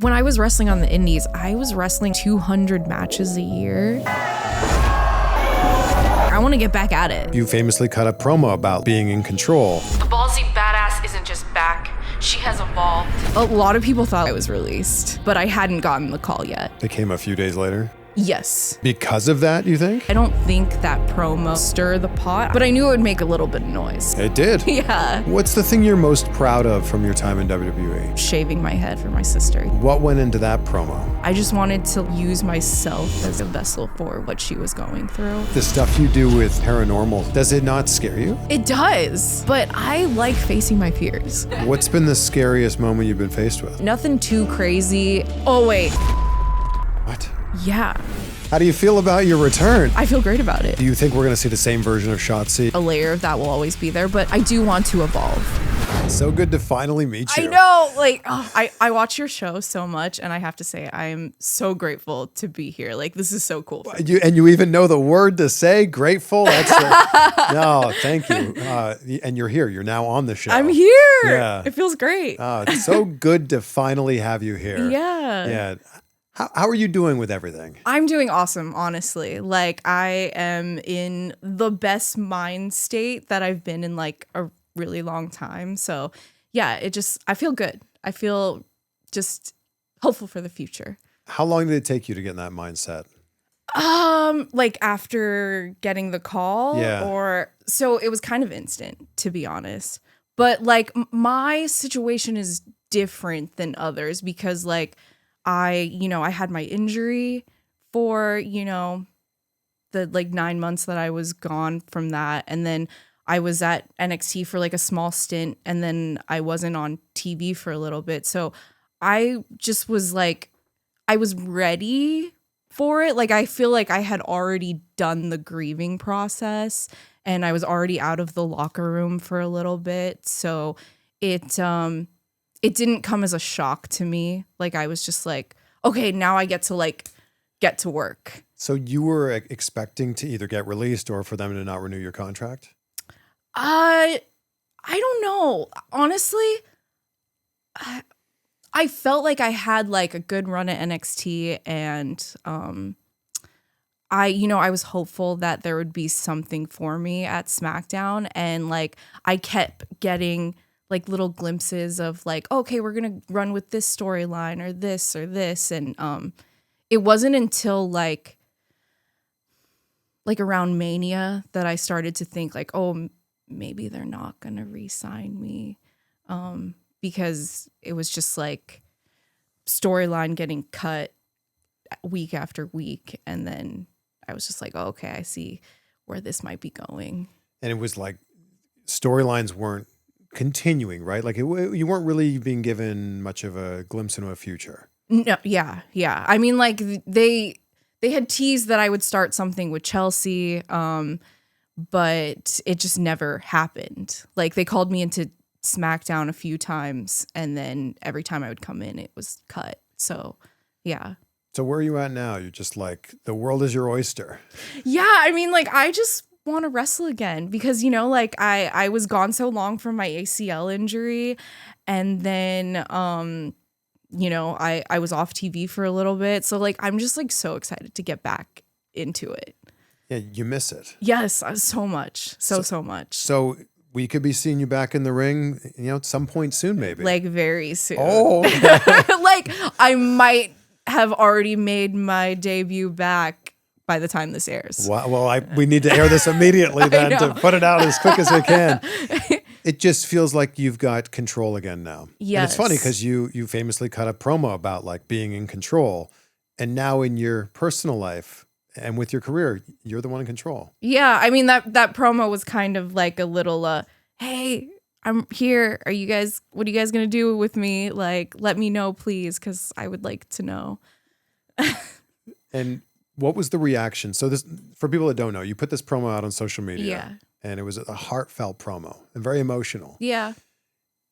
When I was wrestling on the indies, I was wrestling 200 matches a year. I want to get back at it. You famously cut a promo about being in control. The ballsy badass isn't just back. She has evolved. A lot of people thought I was released, but I hadn't gotten the call yet. It came a few days later. Yes. Because of that, you think? I don't think that promo stirred the pot, but I knew it would make a little bit of noise. It did. Yeah. What's the thing you're most proud of from your time in WWE? Shaving my head for my sister. What went into that promo? I just wanted to use myself as a vessel for what she was going through. The stuff you do with paranormal, does it not scare you? It does, but I like facing my fears. What's been the scariest moment you've been faced with? Nothing too crazy. Oh, wait. What? Yeah. How do you feel about your return? I feel great about it. Do you think we're going to see the same version of Shotzi? A layer of that will always be there, but I do want to evolve. So good to finally meet you. I know, like, I watch your show so much, and I have to say, I am so grateful to be here. Like, this is so cool. You even know the word to say, grateful? No, thank you. And you're here. You're now on the show. I'm here. Yeah. It feels great. It's so good to finally have you here. Yeah. Yeah. How are you doing with everything? I'm doing awesome, honestly. Like, I am in the best mind state that I've been in, like, a really long time. So, yeah, I feel good. I feel just hopeful for the future. How long did it take you to get in that mindset? Like, after getting the call? Yeah. So it was kind of instant, to be honest. But, like, my situation is different than others because, like, I had my injury for, the like 9 months that I was gone from that. And then I was at NXT for like a small stint, and then I wasn't on TV for a little bit. So I just was like, I was ready for it. Like, I feel like I had already done the grieving process, and I was already out of the locker room for a little bit. So it didn't come as a shock to me. Like, I was just like, okay, now I get to work. So you were expecting to either get released or for them to not renew your contract? I don't know. Honestly, I felt like I had like a good run at NXT, and I was hopeful that there would be something for me at SmackDown, and like I kept getting like little glimpses of like, okay, we're going to run with this storyline or this. And it wasn't until like around Mania that I started to think like, oh, maybe they're not going to re-sign me. Because it was just like storyline getting cut week after week. And then I was just like, oh, okay, I see where this might be going. And it was like storylines weren't continuing, right? Like you weren't really being given much of a glimpse into a future. No, yeah. I mean, like they had teased that I would start something with Chelsea, but it just never happened. Like, they called me into SmackDown a few times, and then every time I would come in, it was cut. So, yeah. So where are you at now? You're just like, the world is your oyster. Yeah, I mean, like, I just want to wrestle again because, like I was gone so long from my ACL injury, and then I was off TV for a little bit, so like I'm just like so excited to get back into it. Yeah, you miss it. Yes, so much. So much. So we could be seeing you back in the ring, at some point soon, maybe. Like very soon. Oh. Like I might have already made my debut back by the time this airs. Well, we need to air this immediately then to put it out as quick as we can. It just feels like you've got control again now. Yes. And it's funny because you famously cut a promo about like being in control, and now in your personal life and with your career, you're the one in control. Yeah, I mean that promo was kind of like a little hey, I'm here. What are you guys going to do with me? Like, let me know, please, because I would like to know. And what was the reaction? So this, for people that don't know, you put this promo out on social media. Yeah. And it was a heartfelt promo and very emotional. Yeah.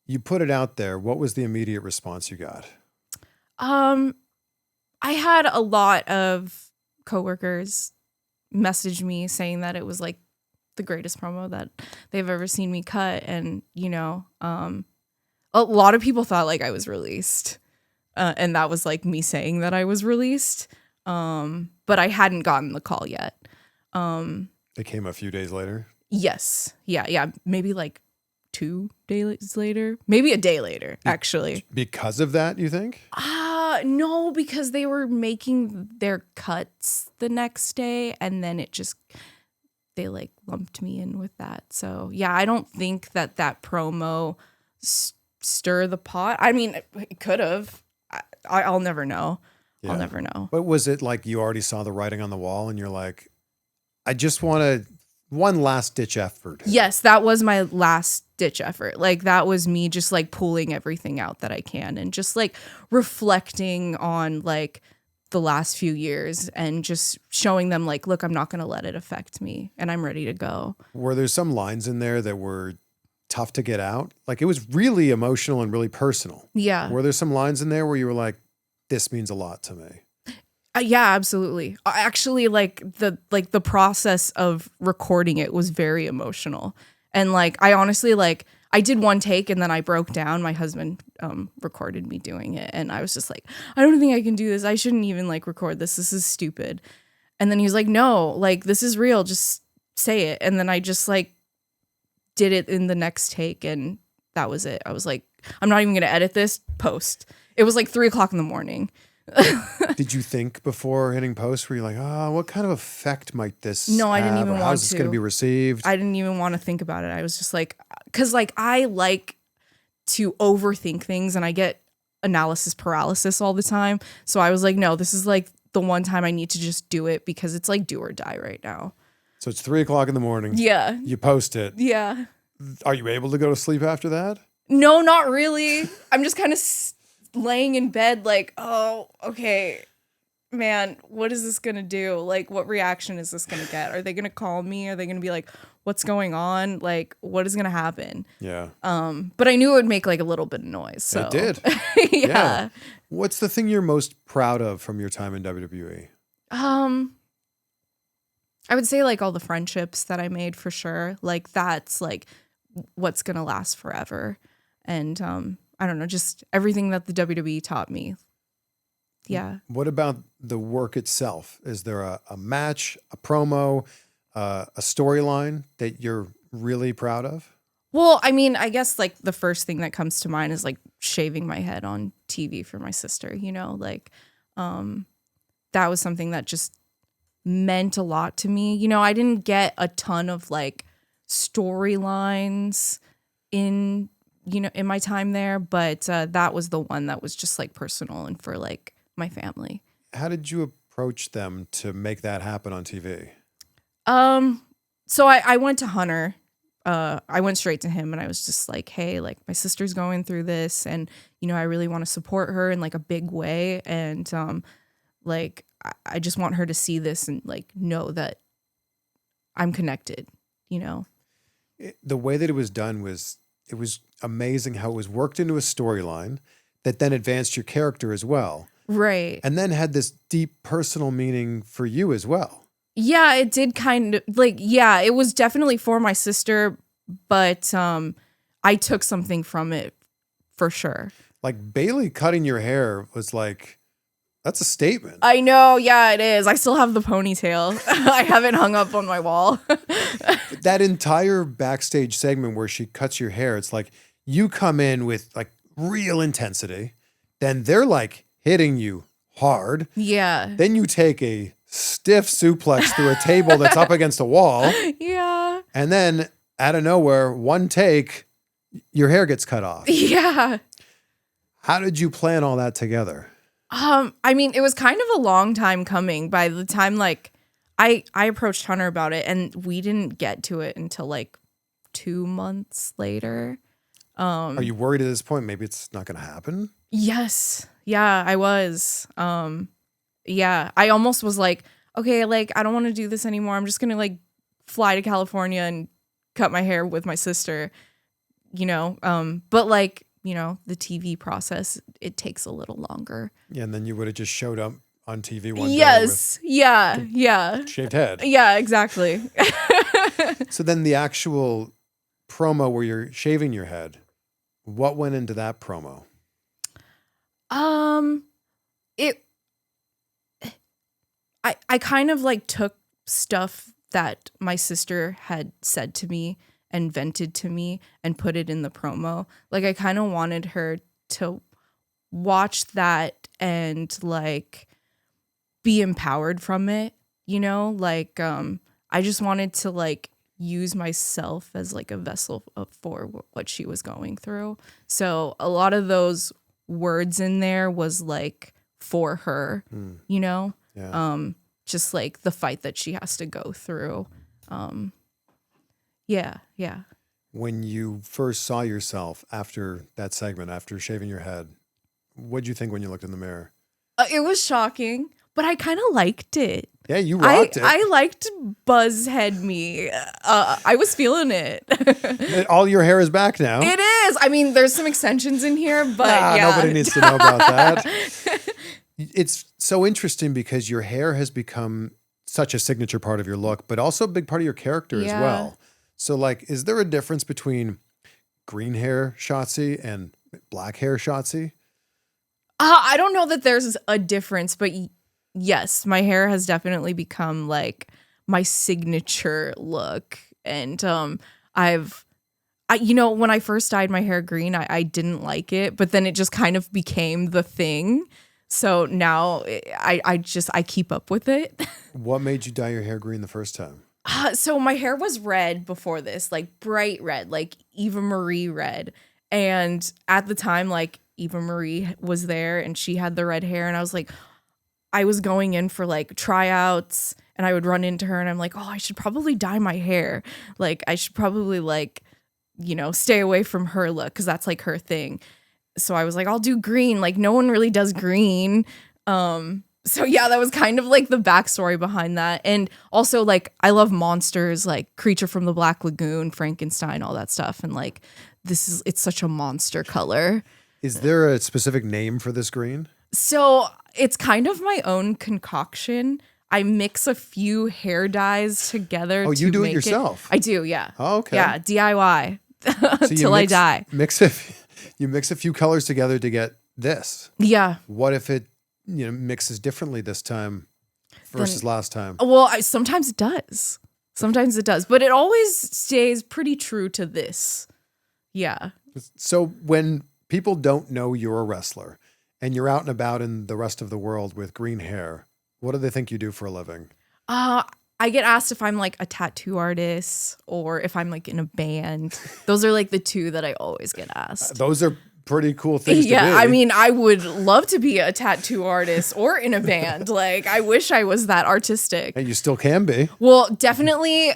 You put it out there. What was the immediate response you got? I had a lot of coworkers message me saying that it was like the greatest promo that they've ever seen me cut. And, a lot of people thought like I was released. And that was like me saying that I was released. But I hadn't gotten the call yet. It came a few days later. Yes. Yeah. Maybe like 2 days later, maybe a day later, actually. Because of that, you think? No, because they were making their cuts the next day, and then they like lumped me in with that. So yeah, I don't think that promo stir the pot. I mean, it could have. I'll never know. Yeah. I'll never know. But was it like you already saw the writing on the wall and you're like, I just want one last ditch effort? Yes, that was my last ditch effort. Like that was me just like pulling everything out that I can and just like reflecting on like the last few years and just showing them like, look, I'm not going to let it affect me and I'm ready to go. Were there some lines in there that were tough to get out? Like it was really emotional and really personal. Yeah. Were there some lines in there where you were like, this means a lot to me? Yeah, absolutely. Actually, like the process of recording it was very emotional. And like, I honestly, like, I did one take and then I broke down. My husband recorded me doing it. And I was just like, I don't think I can do this. I shouldn't even like record this. This is stupid. And then he was like, no, like, this is real. Just say it. And then I just like did it in the next take. And that was it. I was like, I'm not even going to edit this. Post. It was like 3:00 in the morning. Did you think before hitting post, were you like, what kind of effect might this No, I didn't have, even want to. How's this going to be received? I didn't even want to think about it. I was just like, because like I like to overthink things and I get analysis paralysis all the time. So I was like, no, this is like the one time I need to just do it because it's like do or die right now. So it's 3:00 in the morning. Yeah. You post it. Yeah. Are you able to go to sleep after that? No, not really. I'm just kind of laying in bed like, oh, okay, man, what is this going to do? Like, what reaction is this going to get? Are they going to call me? Are they going to be like, what's going on? Like, what is going to happen? Yeah. But I knew it would make like a little bit of noise. So. It did. Yeah. What's the thing you're most proud of from your time in WWE? I would say like all the friendships that I made for sure. Like that's like what's going to last forever. And, I don't know, just everything that the WWE taught me. Yeah. What about the work itself? Is there a match, a promo, a storyline that you're really proud of? Well, I mean, I guess like the first thing that comes to mind is like shaving my head on TV for my sister, you know, like that was something that just meant a lot to me. You know, I didn't get a ton of like storylines in my time there, but that was the one that was just like personal and for like my family. How did you approach them to make that happen on TV? So I went to Hunter. I went straight to him and I was just like, hey, like my sister's going through this and, you know, I really want to support her in like a big way. And like, I just want her to see this and like know that I'm connected, you know? The way that it was done was, it was amazing how it was worked into a storyline that then advanced your character as well. Right. And then had this deep personal meaning for you as well. Yeah, it did kind of like, yeah, it was definitely for my sister, but I took something from it for sure. Like Bayley cutting your hair was like, that's a statement. I know. Yeah, it is. I still have the ponytail. I have it hung up on my wall. That entire backstage segment where she cuts your hair, it's like you come in with like real intensity. Then they're like hitting you hard. Yeah. Then you take a stiff suplex through a table that's up against a wall. Yeah. And then out of nowhere, one take, your hair gets cut off. Yeah. How did you plan all that together? I mean, it was kind of a long time coming. By the time like I approached Hunter about it and we didn't get to it until like 2 months later. Are you worried at this point? Maybe it's not going to happen? Yes. Yeah, I was. Yeah, I almost was like, okay, like I don't want to do this anymore. I'm just going to like fly to California and cut my hair with my sister, you know? But like, you know, the TV process, it takes a little longer. Yeah, and then you would have just showed up on TV one day. Yes. Yeah. Shaved head. Yeah, exactly. So then the actual promo where you're shaving your head, what went into that promo? It I kind of like took stuff that my sister had said to me and vented to me and put it in the promo. Like I kind of wanted her to watch that and like be empowered from it, you know? Like I just wanted to like use myself as like a vessel for what she was going through. So a lot of those words in there was like for her, you know? Yeah. Just like the fight that she has to go through. Yeah. When you first saw yourself after that segment, after shaving your head, what'd you think when you looked in the mirror? It was shocking, but I kind of liked it. Yeah, you rocked it. I liked Buzzhead me. I was feeling it. All your hair is back now. It is. I mean, there's some extensions in here, but yeah. Nobody needs to know about that. It's so interesting because your hair has become such a signature part of your look, but also a big part of your character as well. So like, is there a difference between green hair Shotzi and black hair Shotzi? I don't know that there's a difference, but yes, my hair has definitely become like my signature look. And you know, when I first dyed my hair green, I didn't like it, but then it just kind of became the thing. So now I keep up with it. What made you dye your hair green the first time? So my hair was red before this, like bright red, like Eva Marie red. And at the time, like Eva Marie was there and she had the red hair. And I was like, I was going in for like tryouts and I would run into her and I'm like, oh, I should probably dye my hair. Like I should probably like, you know, stay away from her look because that's like her thing. So I was like, I'll do green. Like no one really does green. So yeah, that was kind of like the backstory behind that. And also like, I love monsters, like Creature from the Black Lagoon, Frankenstein, all that stuff. And like, it's such a monster color. Is there a specific name for this green? So it's kind of my own concoction. I mix a few hair dyes together. Oh, you do it make yourself? I do, yeah. Oh, okay. Yeah, DIY So till I die. You mix a few colors together to get this. Yeah. What if it, you know, mixes differently this time versus last time? Well, sometimes it does. Sometimes it does, but it always stays pretty true to this. Yeah. So when people don't know you're a wrestler and you're out and about in the rest of the world with green hair, what do they think you do for a living? I get asked if I'm like a tattoo artist or if I'm like in a band. Those are like the two that I always get asked. Those are pretty cool things to be. I mean, I would love to be a tattoo artist or in a band. Like, I wish I was that artistic. And you still can be. Well, definitely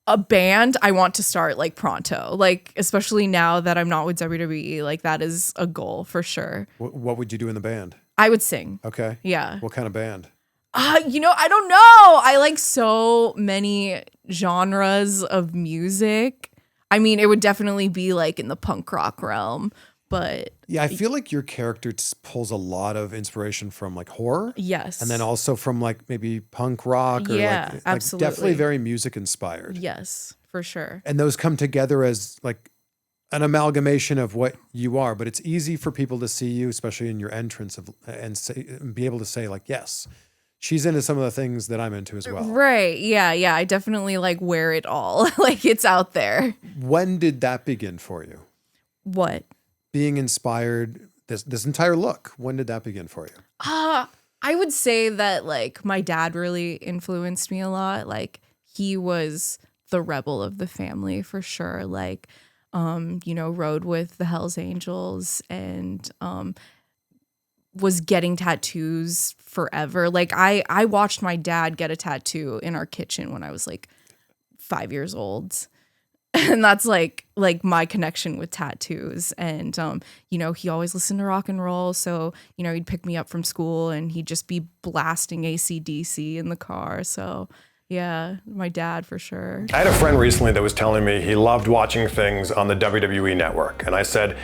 a band I want to start like pronto. Like, especially now that I'm not with WWE, like that is a goal for sure. What would you do in the band? I would sing. Okay. Yeah. What kind of band? You know, I don't know. I like so many genres of music. I mean, it would definitely be like in the punk rock realm, but yeah, I feel like your character pulls a lot of inspiration from like horror. Yes. And then also from like maybe punk rock or like absolutely. Definitely very music inspired. Yes, for sure. And those come together as like an amalgamation of what you are, but it's easy for people to see you, especially in your entrance and be able to say like, yes, she's into some of the things that I'm into as well. Right. Yeah. I definitely like wear it all. Like it's out there. When did that begin for you? What? Being inspired, this entire look. When did that begin for you? I would say that like my dad really influenced me a lot. Like he was the rebel of the family for sure. Like, you know, rode with the Hells Angels and, was getting tattoos forever. Like I watched my dad get a tattoo in our kitchen when I was like 5 years old. And that's like my connection with tattoos. And, you know, he always listened to rock and roll. So, you know, he'd pick me up from school and he'd just be blasting AC/DC in the car. So yeah, my dad for sure. I had a friend recently that was telling me he loved watching things on the WWE network. And I said,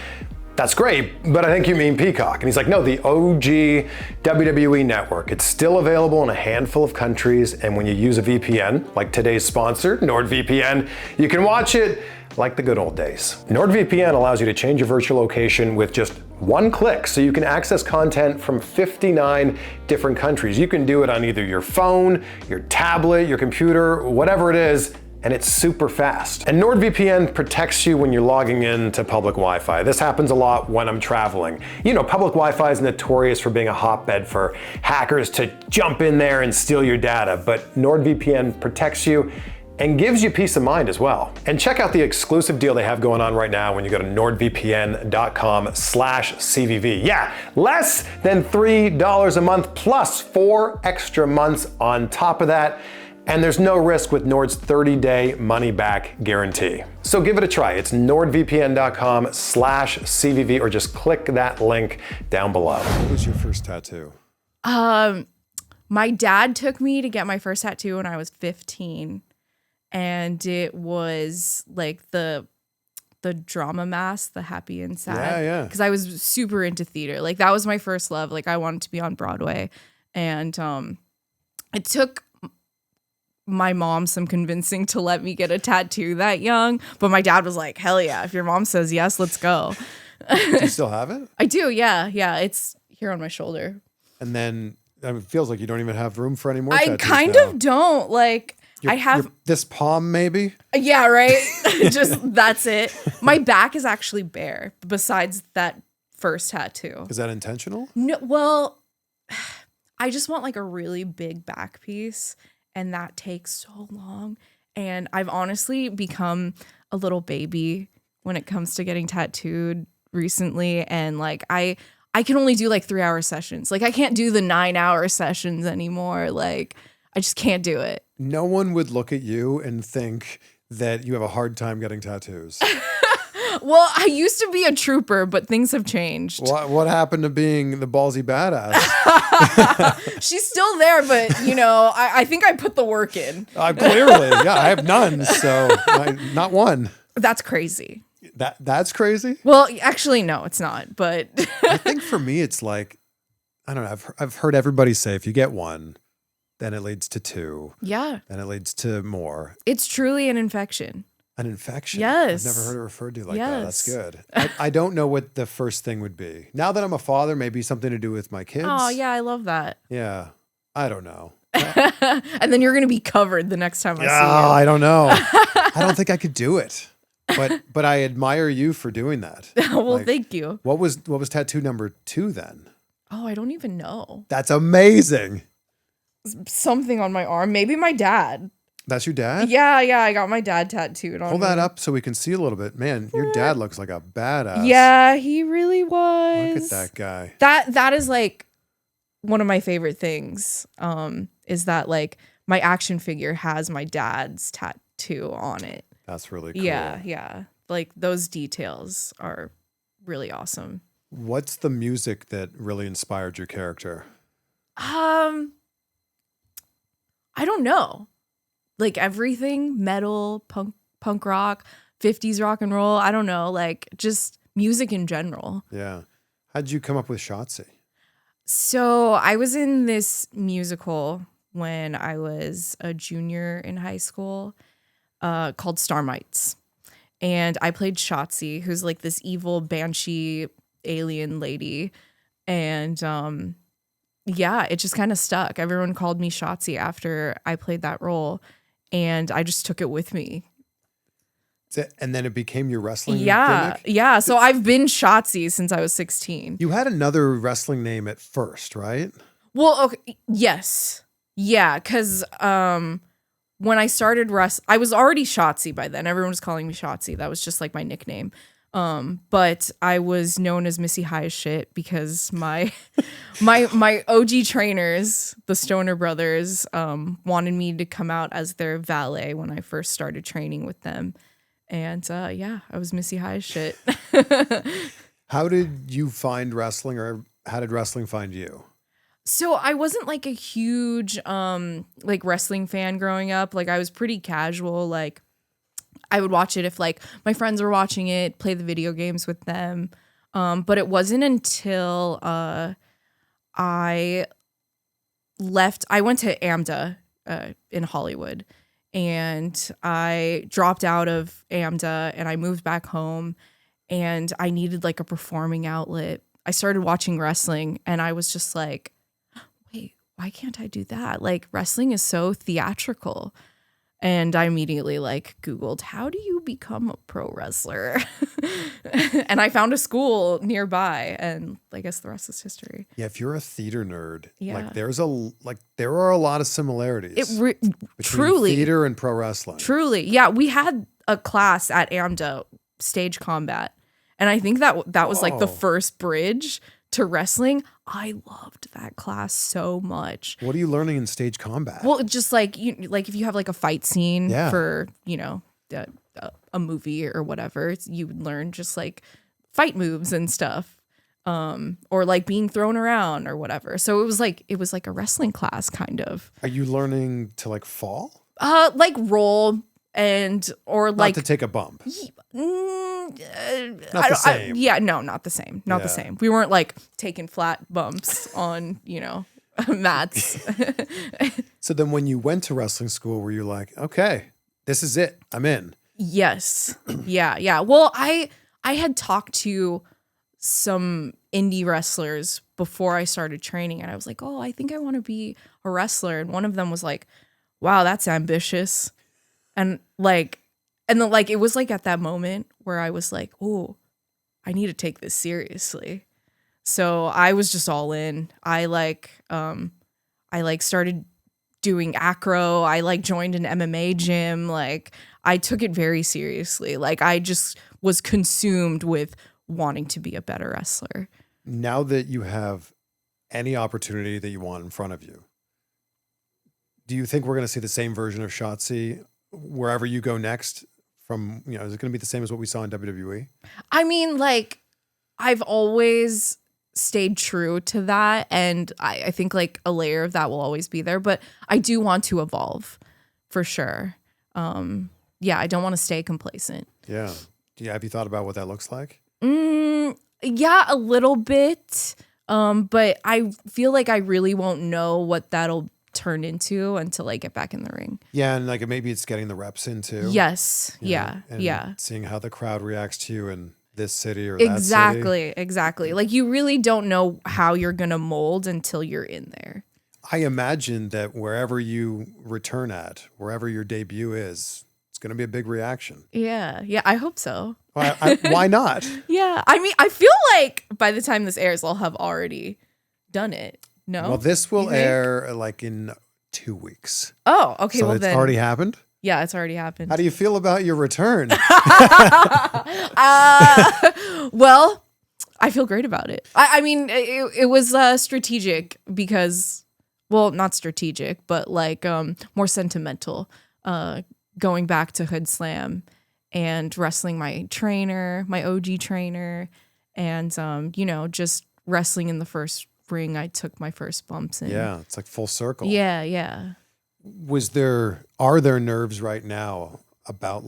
that's great, but I think you mean Peacock. And he's like, no, the OG WWE network. It's still available in a handful of countries. And when you use a VPN, like today's sponsor, NordVPN, you can watch it like the good old days. NordVPN allows you to change your virtual location with just one click, so you can access content from 59 different countries. You can do it on either your phone, your tablet, your computer, whatever it is, and it's super fast. And NordVPN protects you when you're logging in to public Wi-Fi. This happens a lot when I'm traveling. You know, public Wi-Fi is notorious for being a hotbed for hackers to jump in there and steal your data, but NordVPN protects you and gives you peace of mind as well. And check out the exclusive deal they have going on right now when you go to nordvpn.com/CVV. Yeah, less than $3 a month plus 4 extra months on top of that. And there's no risk with Nord's 30-day money-back guarantee. So give it a try. It's nordvpn.com/CVV, or just click that link down below. What was your first tattoo? My dad took me to get my first tattoo when I was 15. And it was like the drama mask, the happy and sad. Yeah. Because I was super into theater. Like that was my first love. Like I wanted to be on Broadway. And it took my mom some convincing to let me get a tattoo that young. But my dad was like, hell yeah, if your mom says yes, let's go. Do you still have it? I do, yeah. Yeah, it's here on my shoulder. And then it feels like you don't even have room for any more I tattoos kind now. of don't. Like, I have this palm, maybe. Yeah, right. Just that's it. My back is actually bare. Besides that first tattoo. Is that intentional? No. Well, I just want like a really big back piece, and that takes so long. And I've honestly become a little baby when it comes to getting tattooed recently, and like I can only do like 3-hour sessions. Like I can't do the 9-hour sessions anymore. Like I just can't do it. No one would look at you and think that you have a hard time getting tattoos. Well, I used to be a trooper, but things have changed. What happened to being the ballsy badass? She's still there, but you know, I think I put the work in. Clearly, yeah, I have none, so not one. That's crazy. That's crazy. Well, actually, no, it's not. But I think for me, it's like, I don't know. I've heard everybody say if you get one, then it leads to 2. Yeah. Then it leads to more. It's truly an infection. An infection? Yes. I've never heard it referred to like Yes. that. That's good. I don't know what the first thing would be. Now that I'm a father, maybe something to do with my kids. Oh, yeah, I love that. Yeah. I don't know. And then you're going to be covered the next time I see you. I don't know. I don't think I could do it. But I admire you for doing that. Well, Like, thank you. What was tattoo number 2 then? Oh, I don't even know. That's amazing. Something on my arm. Maybe my dad. That's your dad? Yeah, I got my dad tattooed on Hold that me. up so we can see a little bit. Man, your dad looks like a badass. Yeah, he really was. Look at that guy. That is like one of my favorite things. Is that like my action figure has my dad's tattoo on it. That's really cool. Yeah. Like those details are really awesome. What's the music that really inspired your character? I don't know. Like everything, metal, punk rock, 50s rock and roll. I don't know, like just music in general. Yeah. How'd you come up with Shotzi? So I was in this musical when I was a junior in high school called Starmites. And I played Shotzi, who's like this evil banshee alien lady. And yeah, it just kind of stuck. Everyone called me Shotzi after I played that role. And I just took it with me. And then it became your wrestling gimmick? Yeah. So I've been Shotzi since I was 16. You had another wrestling name at first, right? Well, okay, yes. Yeah, because when I started I was already Shotzi by then. Everyone was calling me Shotzi. That was just like my nickname. But I was known as Missy High as Shit because my OG trainers, the Stoner Brothers, wanted me to come out as their valet when I first started training with them. And yeah, I was Missy High as Shit. How did you find wrestling, or how did wrestling find you? So I wasn't like a huge like wrestling fan growing up. Like I was pretty casual. Like I would watch it if like my friends were watching it, play the video games with them. But it wasn't until I went to AMDA in Hollywood, and I dropped out of AMDA and I moved back home, and I needed like a performing outlet. I started watching wrestling and I was just like, wait, why can't I do that? Like wrestling is so theatrical. And I immediately like Googled, how do you become a pro wrestler? And I found a school nearby, and I guess the rest is history. Yeah, if you're a theater nerd, Yeah. there are a lot of similarities between truly theater and pro wrestling. Truly. Yeah, we had a class at AMDA, stage combat. And I think that was like the first bridge to wrestling. I loved that class so much. What are you learning in stage combat? Well, just like if you have like a fight scene Yeah. for, a movie or whatever, you would learn just like fight moves and stuff. Or like being thrown around or whatever. So it was like a wrestling class kind of. Are you learning to like fall? Like roll or like Not to take a bump. Not the same. Not the same. Not the same. We weren't like taking flat bumps on, mats. So then when you went to wrestling school, were you like, okay, this is it, I'm in? Yes. Yeah. Well, I had talked to some indie wrestlers before I started training, and I was like, oh, I think I want to be a wrestler. And one of them was like, wow, that's ambitious. And it was like at that moment where I was like, oh, I need to take this seriously. So I was just all in. I started doing acro. I joined an MMA gym. Like I took it very seriously. Like I just was consumed with wanting to be a better wrestler. Now that you have any opportunity that you want in front of you, do you think we're going to see the same version of Shotzi wherever you go next? Is it going to be the same as what we saw in WWE? I mean, I've always stayed true to that, and I think a layer of that will always be there, but I do want to evolve for sure. I don't want to stay complacent. Yeah. Have you thought about what that looks like? Yeah, a little bit. But I feel like I really won't know what that'll turn into until I get back in the ring. Yeah, and maybe it's getting the reps in too. Yes. Yeah. Seeing how the crowd reacts to you in this city or that city. Exactly. Like you really don't know how you're gonna mold until you're in there. I imagine that wherever you return at, wherever your debut is, it's going to be a big reaction. Yeah, I hope so. Why not? Yeah, I mean, I feel like by the time this airs, I'll have already done it. No? Well, this will air in 2 weeks. Oh, okay. So it's already happened? Yeah, it's already happened. How do you feel about your return? Well, I feel great about it. I mean, it was strategic because, well, not strategic, but more sentimental. Going back to Hood Slam and wrestling my trainer, my OG trainer, and just wrestling in the first ring I took my first bumps in. Yeah, it's like full circle. Yeah. Are there nerves right now about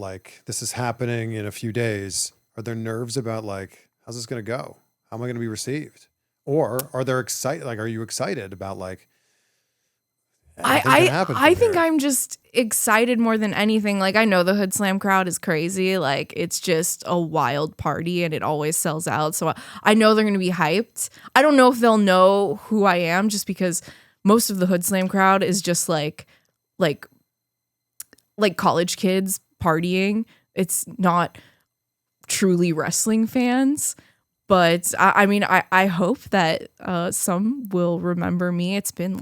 this is happening in a few days? Are there nerves about how's this going to go? How am I going to be received? Or are you excited about I think I'm just excited more than anything. I know the Hood Slam crowd is crazy. It's just a wild party and it always sells out. So I know they're going to be hyped. I don't know if they'll know who I am just because most of the Hood Slam crowd is just like college kids partying. It's not truly wrestling fans. But I mean, I hope that some will remember me. It's been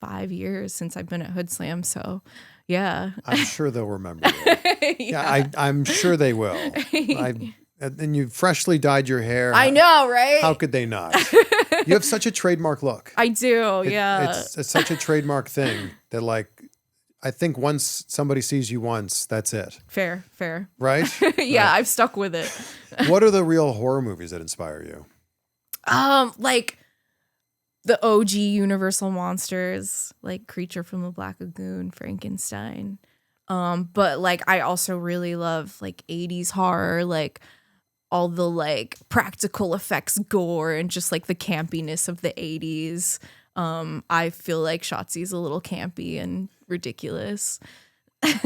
5 years since I've been at Hood Slam, so yeah. I'm sure they'll remember you. Yeah, I'm sure they will. And you freshly dyed your hair. I know, right? How could they not? You have such a trademark look. I do, yeah. It's such a trademark thing that I think once somebody sees you once, that's it. Fair. Right? Yeah, right. I've stuck with it. What are the real horror movies that inspire you? The OG Universal monsters, Creature from the Black Lagoon, Frankenstein. But I also really love 80s horror, all the practical effects gore and just the campiness of the 80s. I feel like Shotzi's a little campy and ridiculous.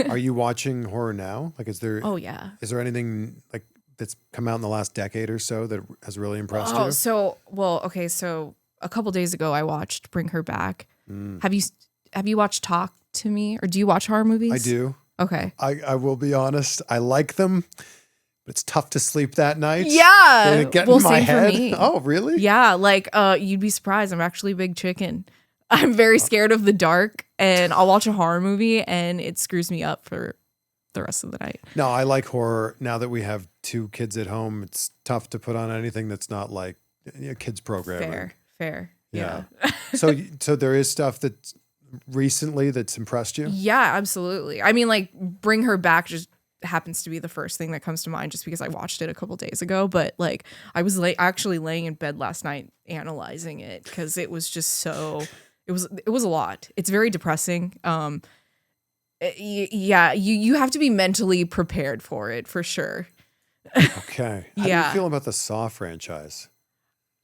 Are you watching horror now? Like, is there? Oh yeah. Is there anything like that's come out in the last decade or so that has really impressed you? Okay, so a couple days ago I watched Bring Her Back. Have you watched Talk to Me, or do you watch horror movies? I do. Okay. I will be honest. I like them, but it's tough to sleep that night. Yeah. They get in my same head. For me. Oh, really? Yeah, like you'd be surprised. I'm actually a big chicken. I'm very scared of the dark, and I'll watch a horror movie and it screws me up for the rest of the night. No, I like horror. Now that we have 2 kids at home, it's tough to put on anything that's not like a kids programming. Fair. Yeah. So there is stuff that's recently that's impressed you? Yeah, absolutely. I mean, like Bring Her Back just happens to be the first thing that comes to mind just because I watched it a couple days ago, but like I was actually laying in bed last night analyzing it because it was just so it was a lot. It's very depressing. Yeah, you have to be mentally prepared for it for sure. Okay. How do you feel about the Saw franchise?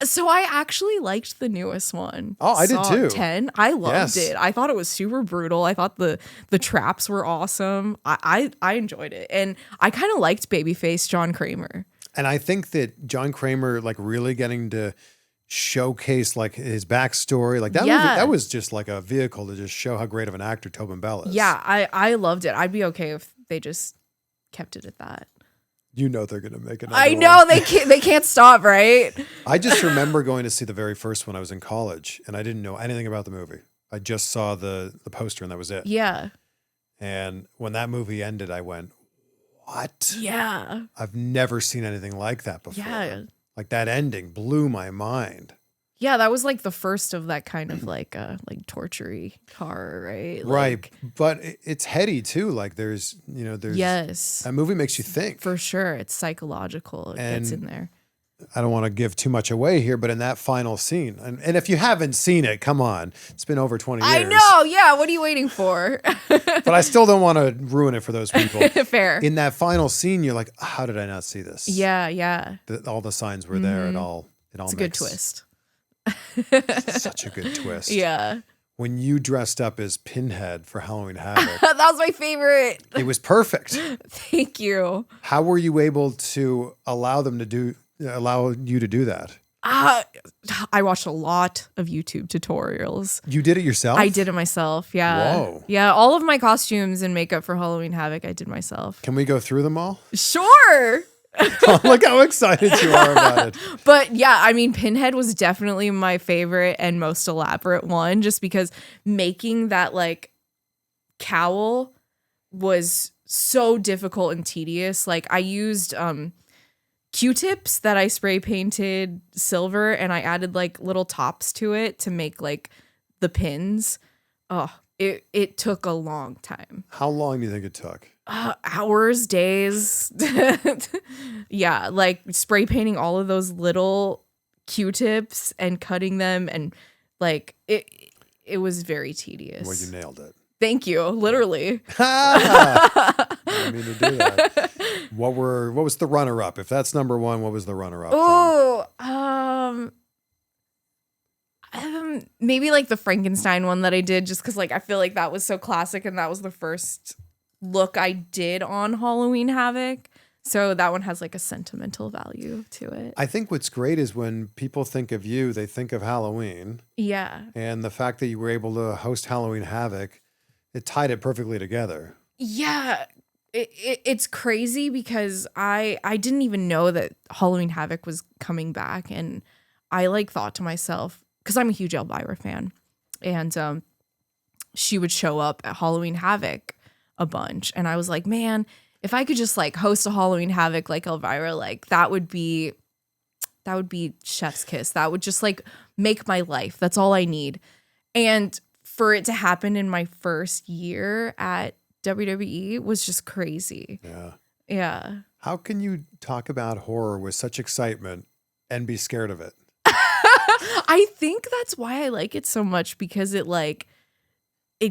So I actually liked the newest one. Oh, I did too. 10. I loved it. I thought it was super brutal. I thought the traps were awesome. I enjoyed it. And I kind of liked babyface John Kramer. And I think that John Kramer, like really getting to showcase like his backstory, like that was just like a vehicle to just show how great of an actor Tobin Bell is. Yeah, I loved it. I'd be okay if they just kept it at that. You know they're gonna make another I know one. They can't stop, right? I just remember going to see the very first one. I was in college and I didn't know anything about the movie. I just saw the poster and that was it. Yeah. And when that movie ended, I went, "What? Yeah. I've never seen anything like that before." Yeah. Like that ending blew my mind. Yeah, that was like the first of that kind of like torture-y horror, right? Right. But it's heady too. Like there's yes. That movie makes you think. For sure. It's psychological. It gets in there. I don't want to give too much away here, but in that final scene, and if you haven't seen it, come on. It's been over 20 years. I know. Yeah. What are you waiting for? But I still don't want to ruin it for those people. Fair. In that final scene, you're like, how did I not see this? Yeah. Yeah. All the signs were there. It all it's a good twist. Such a good twist. Yeah. When you dressed up as Pinhead for Halloween Havoc. That was my favorite. It was perfect. Thank you. How were you able to allow you to do that? I watched a lot of YouTube tutorials. You did it yourself? I did it myself. Yeah. Whoa. Yeah. All of my costumes and makeup for Halloween Havoc, I did myself. Can we go through them all? Sure. Oh, look how excited you are about it. But yeah, I mean, Pinhead was definitely my favorite and most elaborate one, just because making that like cowl was so difficult and tedious. Like I used Q-tips that I spray painted silver, and I added like little tops to it to make like the pins. Oh, it took a long time. How long do you think it took? Hours, days. Yeah, like spray painting all of those little Q-tips and cutting them, and like it was very tedious. Well, you nailed it. Thank you, literally. I didn't mean to do that. What was the runner-up? If that's number one, what was the runner-up? Oh, maybe like the Frankenstein one that I did, just because like I feel like that was so classic, and that was the first look I did on Halloween Havoc. So that one has like a sentimental value to it. I think what's great is when people think of you, they think of Halloween. Yeah. And the fact that you were able to host Halloween Havoc, it tied it perfectly together. Yeah. It's crazy because I didn't even know that Halloween Havoc was coming back. And I like thought to myself, because I'm a huge Elvira fan, and she would show up at Halloween Havoc a bunch. And I was like, man, if I could just like host a Halloween Havoc like Elvira, like that would be chef's kiss. That would just like make my life. That's all I need. And for it to happen in my first year at WWE was just crazy. Yeah. Yeah. How can you talk about horror with such excitement and be scared of it? I think that's why I like it so much, because it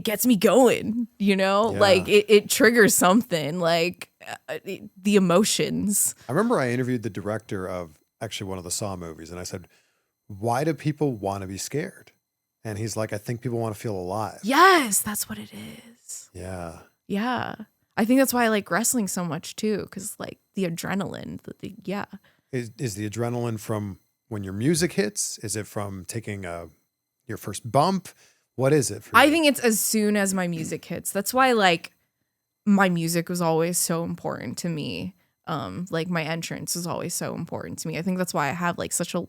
gets me going, you know, like it triggers something, like the emotions. I remember I interviewed the director of actually one of the Saw movies, and I said, why do people want to be scared? And he's like, I think people want to feel alive. Yes, that's what it is. Yeah. Yeah. I think that's why I like wrestling so much too, because like the adrenaline, yeah. Is the adrenaline from when your music hits? Is it from taking your first bump? What is it for you? I think it's as soon as my music hits. That's why like my music was always so important to me. Like my entrance is always so important to me. I think that's why I have like such a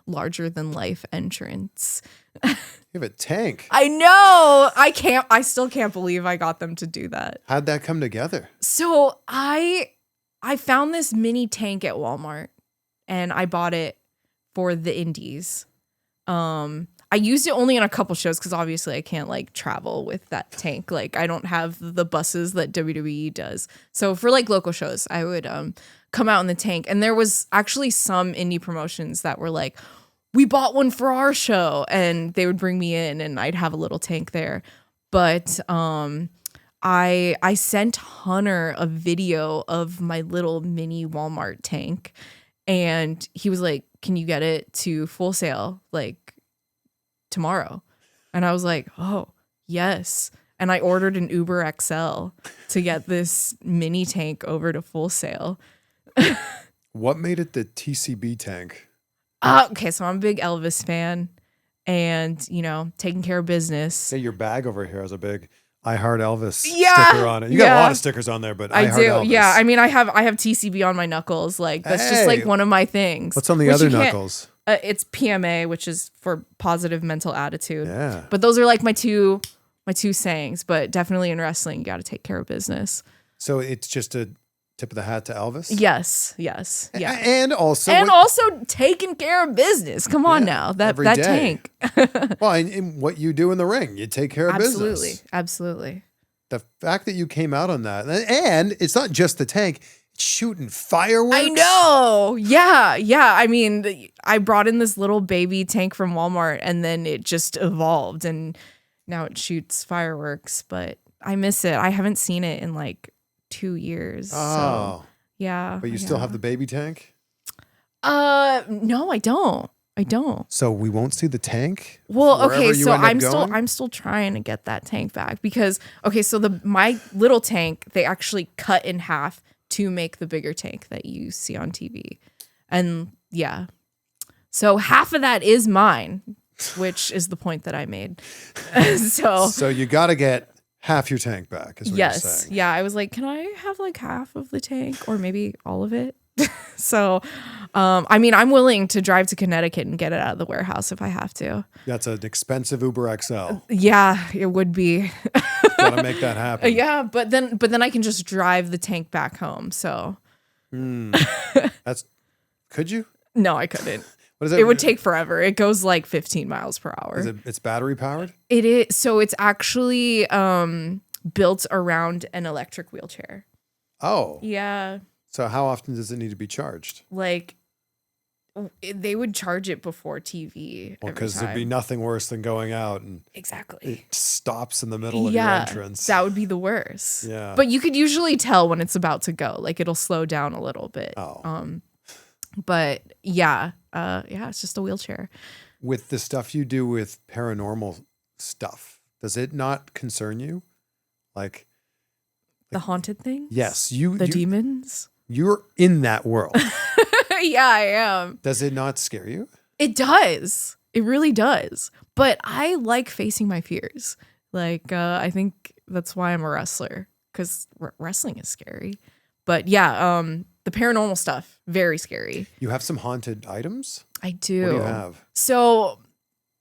larger than life entrance. You have a tank. I know. I still can't believe I got them to do that. How'd that come together? So I found this mini tank at Walmart and I bought it for the indies. I used it only on a couple shows because obviously I can't like travel with that tank. Like I don't have the buses that WWE does. So for like local shows, I would come out in the tank. And there was actually some indie promotions that were like, we bought one for our show, and they would bring me in and I'd have a little tank there. But I sent Hunter a video of my little mini Walmart tank, and he was like, can you get it to Full Sail like tomorrow? And I was like, oh, yes. And I ordered an Uber XL to get this mini tank over to Full Sail. What made it the TCB tank? Okay, so I'm a big Elvis fan and, you know, taking care of business. Say your bag over here has a big I Heart Elvis Yeah, sticker on it. You got a lot of stickers on there, but I Heart do. Elvis. Yeah, I mean, I have TCB on my knuckles. Like that's just like one of my things. What's on the Which other you can't- knuckles? It's PMA, which is for positive mental attitude. Yeah. But those are like my two sayings. But definitely in wrestling, you got to take care of business. So it's just a tip of the hat to Elvis? Yes, yeah. And also taking care of business. Come on now, that every day. tank. Well, and what you do in the ring, you take care of business. Absolutely. The fact that you came out on that, and it's not just the tank, it's shooting fireworks. I know. Yeah. I mean, I brought in this little baby tank from Walmart, and then it just evolved, and now it shoots fireworks. But I miss it. I haven't seen it in like 2 years. Oh. So, yeah. But you still have the baby tank? No, I don't. So we won't see the tank? Well, okay, so I'm going? still trying to get that tank back because so my little tank, they actually cut in half to make the bigger tank that you see on TV. And yeah. So half of that is mine, which is the point that I made. So you got to get half your tank back is what you're saying. Yeah, I was like, can I have like half of the tank or maybe all of it? So, I mean, I'm willing to drive to Connecticut and get it out of the warehouse if I have to. That's an expensive Uber XL. Yeah, it would be. Got to make that happen. Yeah, but then I can just drive the tank back home. So, Could you? No, I couldn't. What is that? It would take forever. It goes like 15 miles per hour. It's battery powered? It is. So it's actually built around an electric wheelchair. Oh. Yeah. So how often does it need to be charged? Like they would charge it before TV. Well, because there'd be nothing worse than going out and exactly it stops in the middle of your entrance. That would be the worst. Yeah. But you could usually tell when it's about to go. Like it'll slow down a little bit. Oh. But yeah, it's just a wheelchair. With the stuff you do with paranormal stuff, does it not concern you? Like the haunted things? Yes. The demons? You're in that world. Yeah, I am. Does it not scare you? It does. It really does. But I like facing my fears. Like, I think that's why I'm a wrestler, because wrestling is scary. But yeah, the paranormal stuff, very scary. You have some haunted items? I do. What do you have? So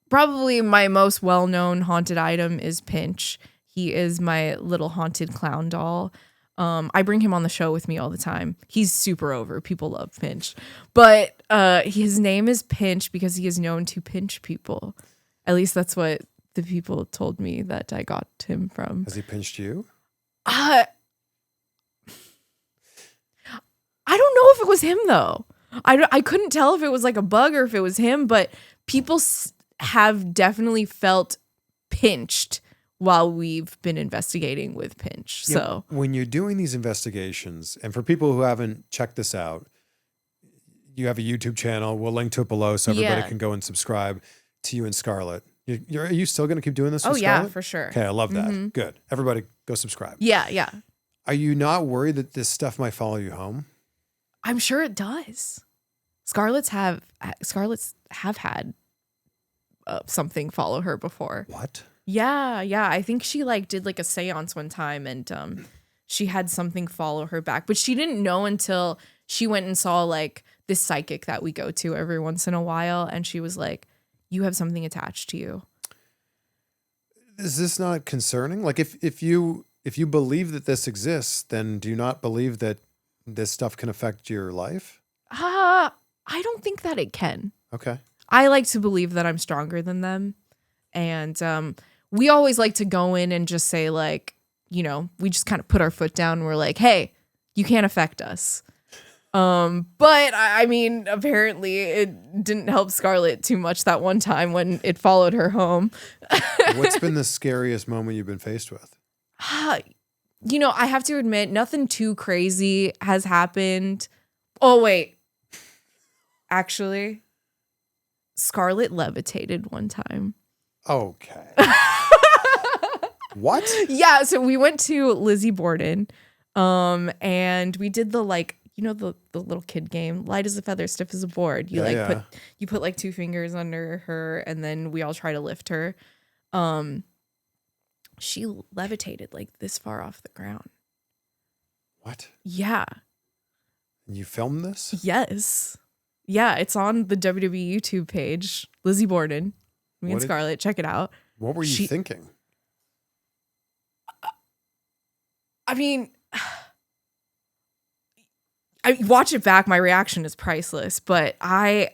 probably my most well-known haunted item is Pinch. He is my little haunted clown doll. I bring him on the show with me all the time. He's super over. People love Pinch. But his name is Pinch because he is known to pinch people. At least that's what the people told me that I got him from. Has he pinched you? I don't know if it was him, though. I couldn't tell if it was like a bug or if it was him, but people have definitely felt pinched while we've been investigating with Pinch. Yeah, so when you're doing these investigations, and for people who haven't checked this out, you have a YouTube channel. We'll link to it below so everybody can go and subscribe to you and Scarlett. Are you still going to keep doing this? Oh with yeah, Scarlett? for sure. Okay, I love that. Good. Everybody go subscribe. Yeah. Are you not worried that this stuff might follow you home? I'm sure it does. Scarlett's have had something follow her before. What? Yeah. I think she like did like a seance one time, and she had something follow her back, but she didn't know until she went and saw like this psychic that we go to every once in a while, and she was like, "You have something attached to you." Is this not concerning? Like if you believe that this exists, then do you not believe that this stuff can affect your life? I don't think that it can. Okay. I like to believe that I'm stronger than them. And we always like to go in and just say like, you know, we just kind of put our foot down and we're like, hey, you can't affect us. But I mean, apparently it didn't help Scarlett too much that one time when it followed her home. What's been the scariest moment you've been faced with? You know, I have to admit, nothing too crazy has happened. Oh, wait. Actually, Scarlett levitated one time. Okay. What? Yeah, so we went to Lizzie Borden, and we did the like, you know, the little kid game, light as a feather, stiff as a board. You put like 2 fingers under her, and then we all try to lift her. She levitated like this far off the ground. What? Yeah. You filmed this? Yes. Yeah, it's on the WWE YouTube page. Lizzie Borden, me and Scarlett, check it out. What were you thinking? I mean, I watch it back. My reaction is priceless, but I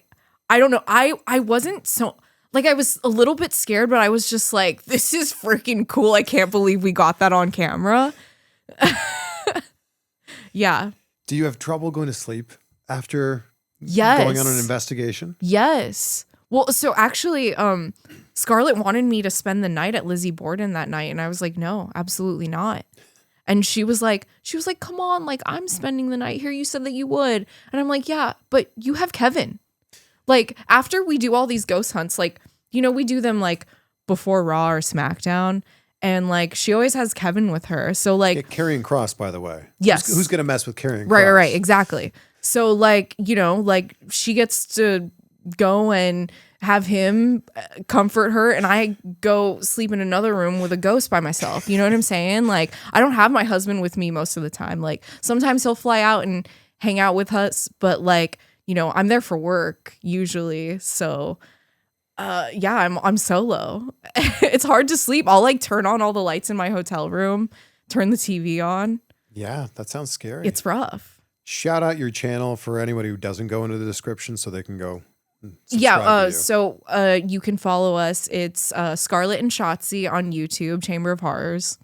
don't know. I wasn't so like, I was a little bit scared, but I was just like, this is freaking cool. I can't believe we got that on camera. Yeah. Do you have trouble going to sleep after Yes. going on an investigation? Yes. Well, so actually, Scarlett wanted me to spend the night at Lizzie Borden that night, and I was like, no, absolutely not. And she was like, come on, like, I'm spending the night here. You said that you would. And I'm like, yeah, but you have Kevin. Like, after we do all these ghost hunts, like, you know, we do them like before Raw or SmackDown. And like, she always has Kevin with her. So like, Karrion Kross, by the way. Yes. Who's going to mess with Karrion Kross? Right. Exactly. So like, you know, like she gets to go and have him comfort her, and I go sleep in another room with a ghost by myself. You know what I'm saying? Like, I don't have my husband with me most of the time. Like, sometimes he'll fly out and hang out with us, but like, you know, I'm there for work usually. So yeah, I'm solo. It's hard to sleep. I'll like turn on all the lights in my hotel room, turn the TV on. Yeah, that sounds scary. It's rough. Shout out your channel for anybody who doesn't go into the description so they can go. So you can follow us. It's Scarlett and Shotzi on YouTube, Chamber of Horrors.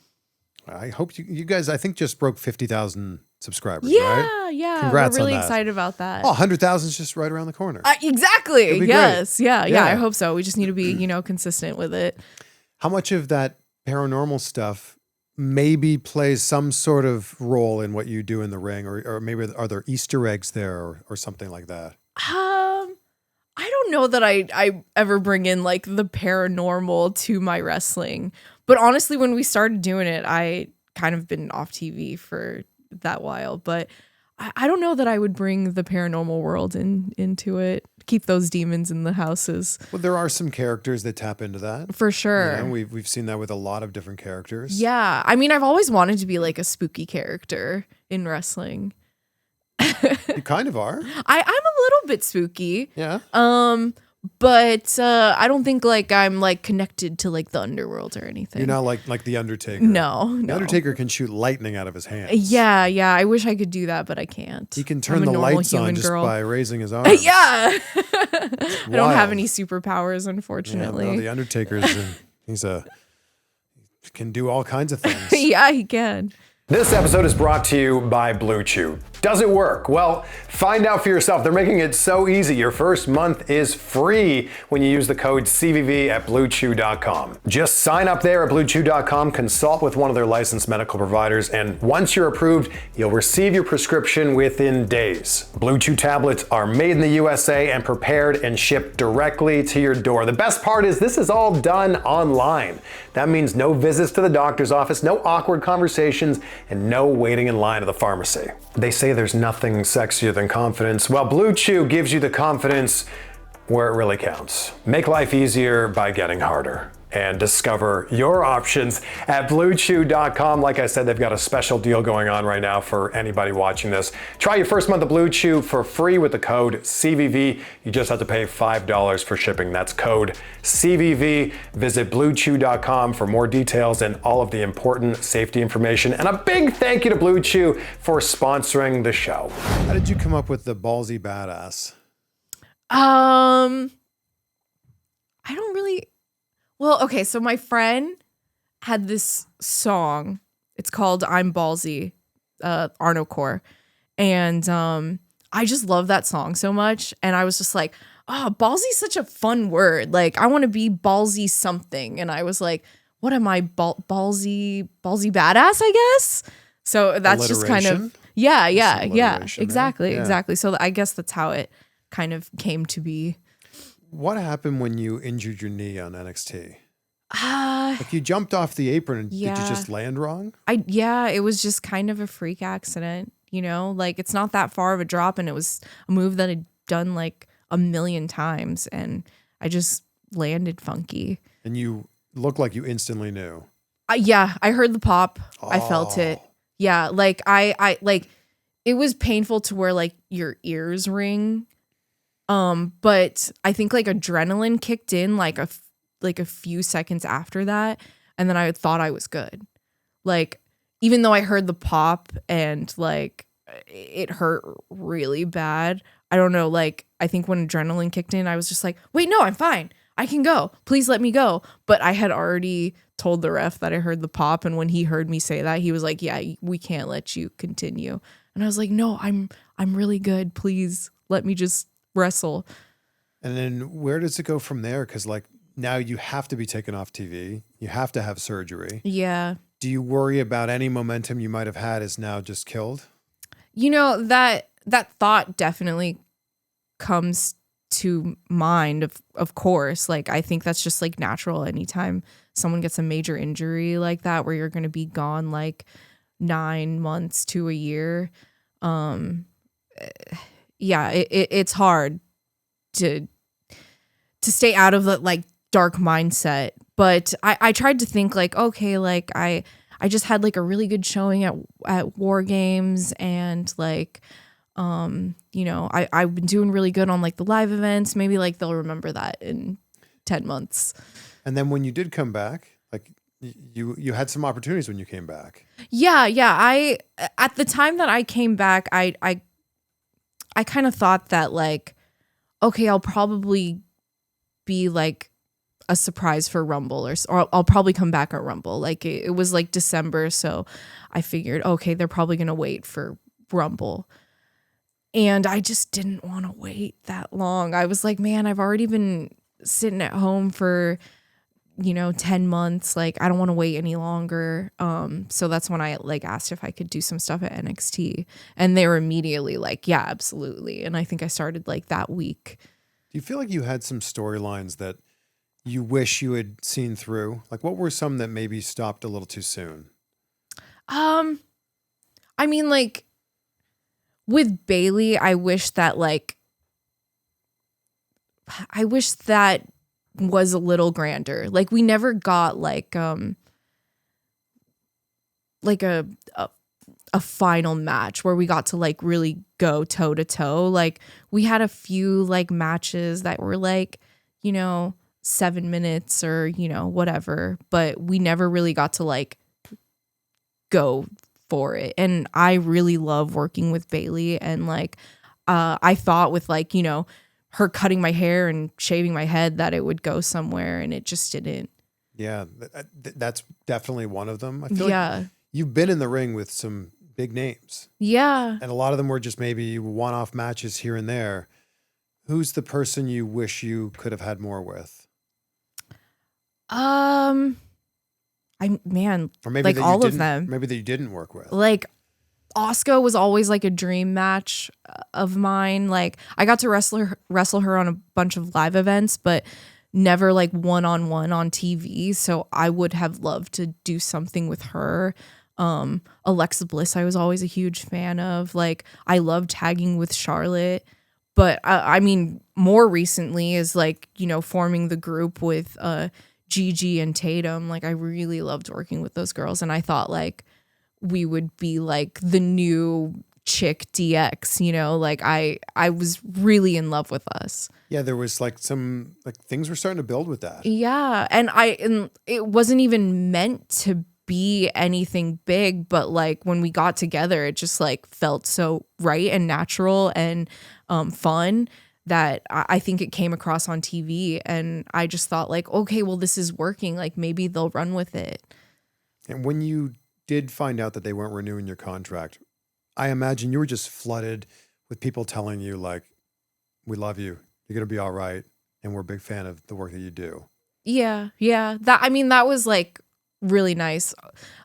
I hope you guys, I think, just broke 50,000 subscribers, yeah, right? Yeah. Congrats We're really on that. excited about that. Oh, 100,000 is just right around the corner. Exactly. Yes. Great. Yeah. I hope so. We just need to be, you know, consistent with it. How much of that paranormal stuff maybe plays some sort of role in what you do in the ring, or maybe are there Easter eggs there or something like that? I don't know that I ever bring in like the paranormal to my wrestling, but honestly, when we started doing it, I kind of been off TV for that while, but I don't know that I would bring the paranormal world into it. Keep those demons in the houses. Well, there are some characters that tap into that. For sure. You know, we've seen that with a lot of different characters. Yeah. I mean, I've always wanted to be like a spooky character in wrestling. You kind of are. I'm a little bit spooky. Yeah. But I don't think like I'm like connected to like the underworld or anything. You're not like the Undertaker. No. The Undertaker can shoot lightning out of his hands. Yeah. I wish I could do that, but I can't. He can turn the lights on just by raising his arms. Yeah. I don't have any superpowers, unfortunately. Yeah, no, the Undertaker's can do all kinds of things. Yeah, he can. This episode is brought to you by Blue Chew. Does it work? Well, find out for yourself. They're making it so easy. Your first month is free when you use the code CVV at BlueChew.com. Just sign up there at BlueChew.com, consult with one of their licensed medical providers, and once you're approved, you'll receive your prescription within days. Blue Chew tablets are made in the USA and prepared and shipped directly to your door. The best part is this is all done online. That means no visits to the doctor's office, no awkward conversations, and no waiting in line at the pharmacy. They say there's nothing sexier than confidence. Well, Blue Chew gives you the confidence where it really counts. Make life easier by getting harder. And discover your options at BlueChew.com. Like I said, they've got a special deal going on right now for anybody watching this. Try your first month of Blue Chew for free with the code CVV. You just have to pay $5 for shipping. That's code CVV. Visit BlueChew.com for more details and all of the important safety information. And a big thank you to Blue Chew for sponsoring the show. How did you come up with the ballsy badass? I don't really... Well, okay, so my friend had this song. It's called I'm Ballsy, Arno Core. And I just love that song so much. And I was just like, oh, ballsy's such a fun word. Like, I want to be ballsy something. And I was like, what am I, ballsy badass, I guess? So that's just kind of, yeah, exactly. So I guess that's how it kind of came to be. What happened when you injured your knee on NXT? Like you jumped off the apron and did you just land wrong? It was just kind of a freak accident, you know? Like it's not that far of a drop and it was a move that I'd done like a million times and I just landed funky. And you looked like you instantly knew. I heard the pop. Oh. I felt it. Yeah, like I like it was painful to where like your ears ring. But I think like adrenaline kicked in like a few seconds after that, and then I thought I was good. Like even though I heard the pop and like it hurt really bad, I don't know. Like I think when adrenaline kicked in, I was just like, wait, no, I'm fine. I can go. Please let me go. But I had already told the ref that I heard the pop, and when he heard me say that, he was like, yeah, we can't let you continue. And I was like, no, I'm really good. Please let me just wrestle. And then where does it go from there? Because like now you have to be taken off TV. You have to have surgery. Yeah. Do you worry about any momentum you might have had is now just killed? You know, that thought definitely comes to mind, of course. Like I think that's just like natural anytime someone gets a major injury like that where you're going to be gone like 9 months to a year. Yeah, it's hard to stay out of the like dark mindset. But I tried to think like, okay, like I just had like a really good showing at Wargames and like, you know, I've been doing really good on like the live events. Maybe like they'll remember that in 10 months. And then when you did come back, like you had some opportunities when you came back. Yeah. At the time that I came back, I kind of thought that like, okay, I'll probably be like a surprise for Rumble or I'll probably come back at Rumble. Like it was like December. So I figured, okay, they're probably going to wait for Rumble. And I just didn't want to wait that long. I was like, man, I've already been sitting at home for, 10 months. Like, I don't want to wait any longer. So that's when I like asked if I could do some stuff at NXT, and they were immediately like, yeah, absolutely. And I think I started like that week. Do you feel like you had some storylines that you wish you had seen through? Like what were some that maybe stopped a little too soon? I mean, like with Bayley, I wish that was a little grander. Like we never got like a final match where we got to like really go toe to toe. Like we had a few like matches that were like, 7 minutes or, whatever, but we never really got to like go for it. And I really love working with Bayley, and like I thought with like, her cutting my hair and shaving my head that it would go somewhere, and it just didn't. Yeah, that's definitely one of them. I feel like you've been in the ring with some big names. Yeah. And a lot of them were just maybe one-off matches here and there. Who's the person you wish you could have had more with? Or maybe like all of them. Maybe that you didn't work with. Like Asuka was always like a dream match of mine. Like I got to wrestle her on a bunch of live events, but never like one-on-one on TV. So I would have loved to do something with her. Alexa Bliss, I was always a huge fan of. Like I love tagging with Charlotte, but I mean, more recently is like, you know, forming the group with Gigi and Tatum. Like I really loved working with those girls, and I thought like we would be like the new chick DX, you know, like I was really in love with us. Yeah, there was like some like things were starting to build with that. Yeah, and it wasn't even meant to be anything big, but like when we got together, it just like felt so right and natural and fun that I think it came across on TV, and I just thought like, okay, well, this is working. Like maybe they'll run with it. And when you did find out that they weren't renewing your contract, I imagine you were just flooded with people telling you like, we love you. You're going to be all right. And we're a big fan of the work that you do. Yeah. That was like really nice.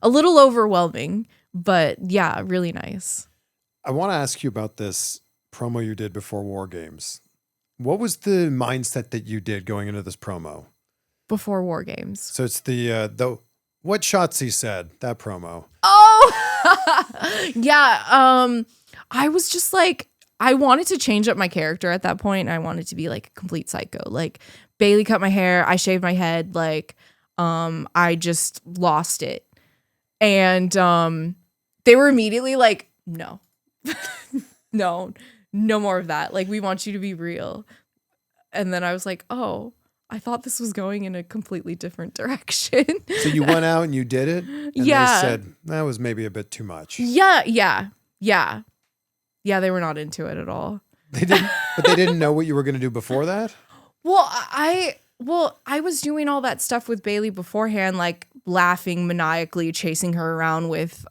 A little overwhelming, but yeah, really nice. I want to ask you about this promo you did before Wargames. What was the mindset that you did going into this promo? Before Wargames. So it's the what Shotzi said, that promo. Oh, yeah. I was just like, I wanted to change up my character at that point. I wanted to be like a complete psycho. Like Bayley cut my hair, I shaved my head. Like, I just lost it. And they were immediately like, no, no more of that. Like, we want you to be real. And then I was like, oh, I thought this was going in a completely different direction. So you went out and you did it? And yeah. They said, that was maybe a bit too much. Yeah, they were not into it at all. They didn't know what you were going to do before that? Well, I was doing all that stuff with Bayley beforehand, like laughing maniacally, chasing her around with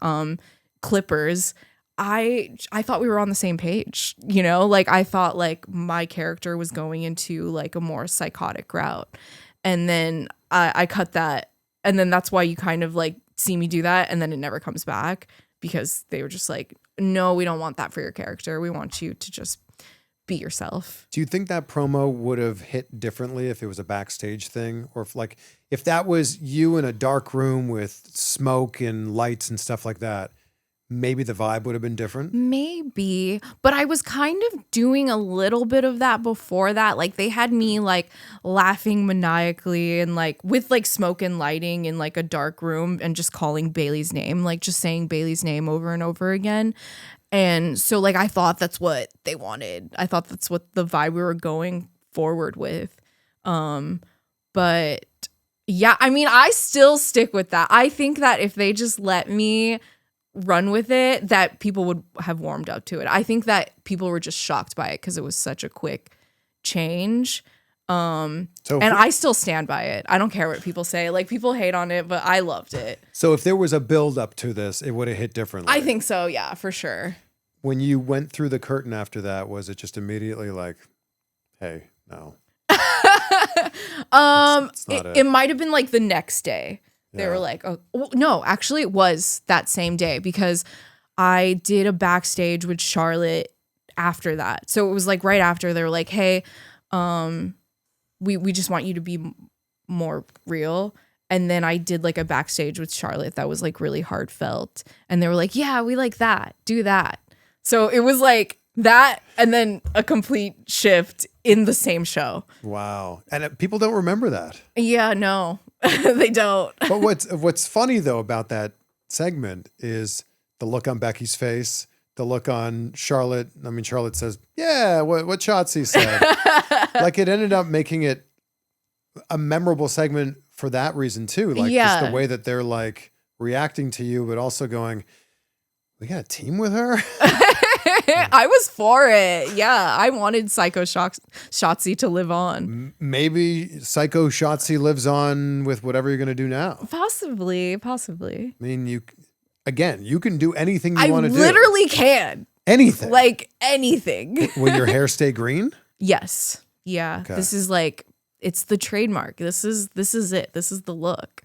clippers. I thought we were on the same page, you know? Like I thought like my character was going into like a more psychotic route. And then I cut that, and then that's why you kind of like see me do that, and then it never comes back, because they were just like, no, we don't want that for your character. We want you to just be yourself. Do you think that promo would have hit differently if it was a backstage thing? Or if that was you in a dark room with smoke and lights and stuff like that, maybe the vibe would have been different? Maybe, but I was kind of doing a little bit of that before that. Like they had me like laughing maniacally and like with like smoke and lighting in like a dark room and just calling Bayley's name, like just saying Bayley's name over and over again. And so like I thought that's what they wanted. I thought that's what the vibe we were going forward with. But yeah, I mean, I still stick with that. I think that if they just let me run with it, that people would have warmed up to it. I think that people were just shocked by it because it was such a quick change. And I still stand by it. I don't care what people say. Like people hate on it, but I loved it. So if there was a build up to this, it would have hit differently. I think so. Yeah, for sure. When you went through the curtain after that, was it just immediately like, hey, no? It might have been like the next day. They were like, oh, no, actually it was that same day, because I did a backstage with Charlotte after that. So it was like right after. They were like, hey, we just want you to be more real. And then I did like a backstage with Charlotte that was like really heartfelt. And they were like, yeah, we like that. Do that. So it was like that, and then a complete shift in the same show. Wow. And people don't remember that. Yeah, no, they don't. But what's funny though about that segment is the look on Becky's face, the look on Charlotte. I mean, Charlotte says, yeah, what Shotzi said. Like it ended up making it a memorable segment for that reason too. Like just the way that they're like reacting to you, but also going, we got a team with her? I was for it. Yeah, I wanted Psycho Shotzi to live on. Maybe Psycho Shotzi lives on with whatever you're going to do now. Possibly. I mean, again, you can do anything you I want to do. literally can. Anything. Like anything. Will your hair stay green? Yes. Yeah. Okay. This is like, it's the trademark. This is it. This is the look.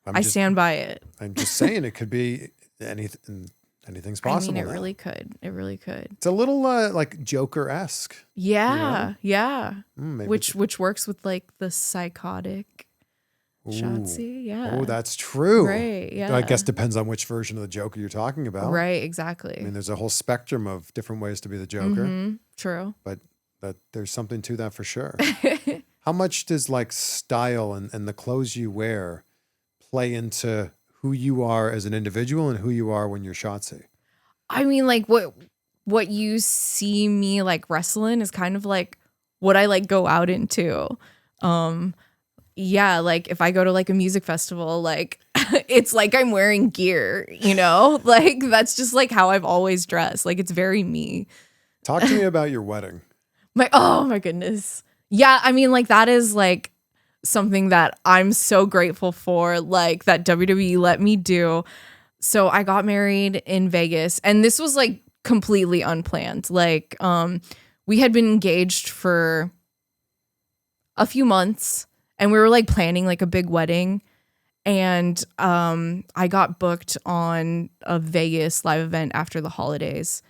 I stand by it. I'm just saying it could be anything. Anything's possible. I mean, it really could. It really could. It's a little like Joker-esque. Yeah. Yeah. Maybe Which works with like the psychotic Shotzi. Yeah. Oh, that's true. Right. Yeah. I guess depends on which version of the Joker you're talking about. Right. Exactly. I mean, there's a whole spectrum of different ways to be the Joker. True. But there's something to that for sure. How much does like style and the clothes you wear play into who you are as an individual and who you are when you're Shotzi? I mean, like what you see me like wrestling is kind of like what I like go out into. Yeah, like if I go to like a music festival, like it's like I'm wearing gear, you know? Like that's just like how I've always dressed. Like it's very me. Talk to me about your wedding. Oh my goodness. Yeah, I mean like that is like something that I'm so grateful for, like that WWE let me do. So I got married in Vegas, and this was like completely unplanned. Like we had been engaged for a few months, and we were like planning like a big wedding, and I got booked on a Vegas live event after the holidays,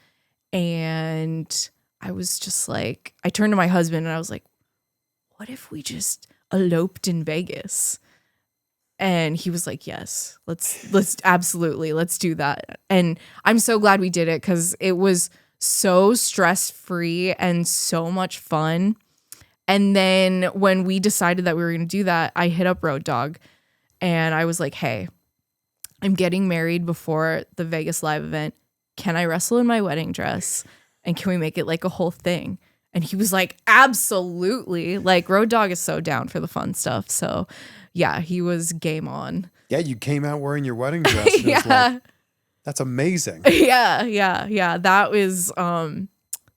and I was just like, I turned to my husband and I was like, what if we just eloped in Vegas? And he was like, yes, let's absolutely, let's do that. And I'm so glad we did it because it was so stress-free and so much fun. And then when we decided that we were going to do that, I hit up Road Dogg and I was like, hey, I'm getting married before the Vegas live event. Can I wrestle in my wedding dress? And can we make it like a whole thing? And he was like, absolutely. Like Road Dogg is so down for the fun stuff. So yeah, he was game on. Yeah, you came out wearing your wedding dress. And Yeah. it was like, that's amazing. Yeah. That was,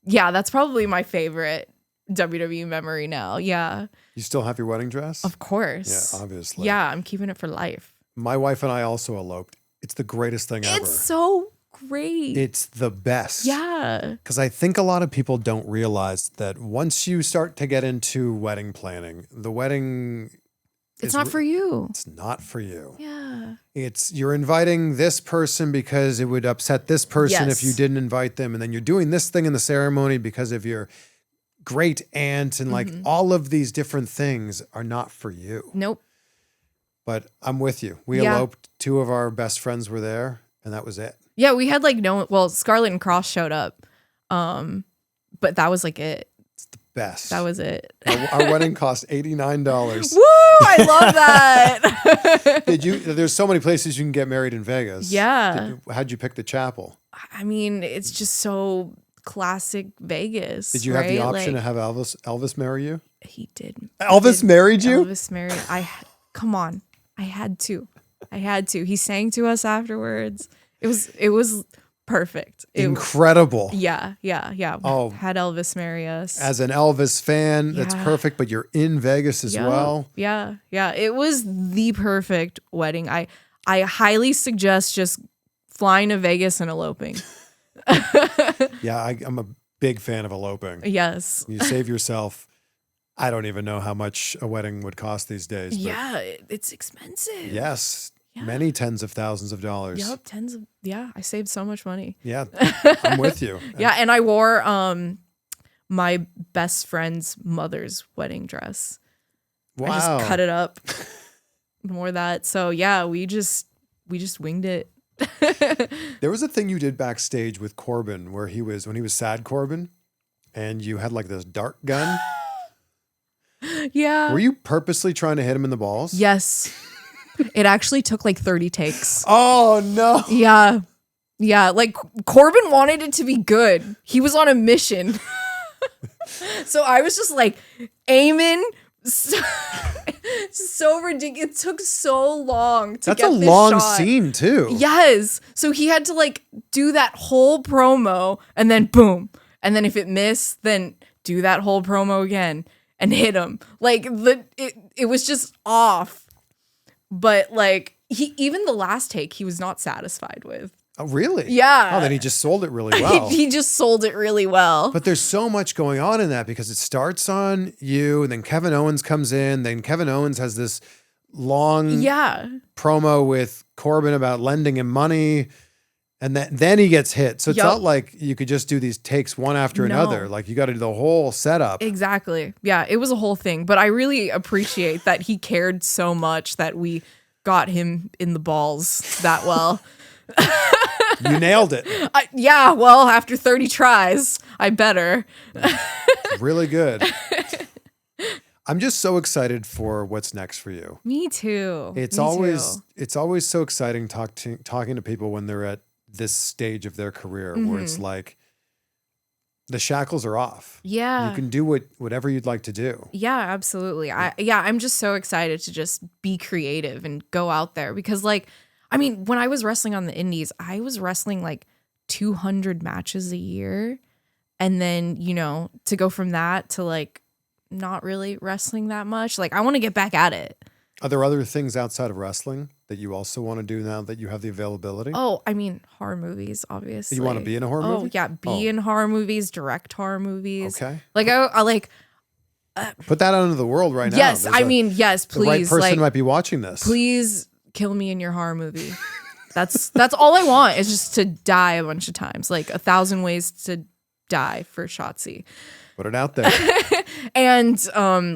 that's probably my favorite WWE memory now. Yeah. You still have your wedding dress? Of course. Yeah, obviously. Yeah, I'm keeping it for life. My wife and I also eloped. It's the greatest thing ever. It's so great. It's the best. Yeah. Because I think a lot of people don't realize that once you start to get into wedding planning, the wedding It's not for you. It's not for you. Yeah. You're inviting this person because it would upset this person if you didn't invite them. And then you're doing this thing in the ceremony because of your great aunt and like all of these different things are not for you. Nope. But I'm with you. We eloped. 2 of our best friends were there and that was it. Yeah, we had like Scarlett and Cross showed up. But that was like it. Best. That was it. Our wedding cost $89. Woo! I love that. There's so many places you can get married in Vegas. Yeah. How'd you pick the chapel? I mean, it's just so classic Vegas. Did you have the option to have Elvis marry you? He did. Elvis married you? Elvis married. Come on. I had to. He sang to us afterwards. It was perfect. Incredible. Yeah. Oh, had Elvis marry us. As an Elvis fan, that's perfect, but you're in Vegas as well. Yeah. It was the perfect wedding. I highly suggest just flying to Vegas and eloping. Yeah, I'm a big fan of eloping. Yes. You save yourself. I don't even know how much a wedding would cost these days. But yeah, it's expensive. Yes. Yeah. Many tens of thousands of dollars. Yep, I saved so much money. Yeah, I'm with you. Yeah, and I wore my best friend's mother's wedding dress. Wow. I just cut it up and wore that. So yeah, we just winged it. There was a thing you did backstage with Corbin where when he was sad Corbin, and you had like this dart gun. Yeah. Were you purposely trying to hit him in the balls? Yes. It actually took like 30 takes. Oh, no. Yeah. Like Corbin wanted it to be good. He was on a mission. So I was just like aiming. So ridiculous. It took so long to That's get a this long shot. scene too. Yes. So he had to like do that whole promo and then boom. And then if it missed, then do that whole promo again and hit him. Like it was just off. but like even the last take he was not satisfied with. Oh, really? Yeah. Oh, then he just sold it really well. He just sold it really well. But there's so much going on in that because it starts on you, and then Kevin Owens comes in. Then Kevin Owens has this long promo with Corbin about lending him money. And then he gets hit. So it's not like you could just do these takes one after another. Like you got to do the whole setup. Exactly. Yeah, it was a whole thing. But I really appreciate that he cared so much that we got him in the balls that well. You nailed it. Yeah, well, after 30 tries, I better. Really good. I'm just so excited for what's next for you. Me too. It's always so exciting talking to people when they're at this stage of their career where it's like the shackles are off. Yeah. You can do whatever you'd like to do. Yeah, absolutely. I'm just so excited to just be creative and go out there because like, I mean, when I was wrestling on the indies, I was wrestling like 200 matches a year. And then, you know, to go from that to like not really wrestling that much, like I want to get back at it. Are there other things outside of wrestling that you also want to do now that you have the availability? Oh, I mean, horror movies, obviously. You want to be in a horror movie? Oh, yeah. Be in horror movies, direct horror movies. Okay. Like, I like... put that out into the world right now. Yes, yes, please. The right person like, might be watching this. Please kill me in your horror movie. That's all I want is just to die a bunch of times. Like 1,000 ways to die for Shotzi. Put it out there. And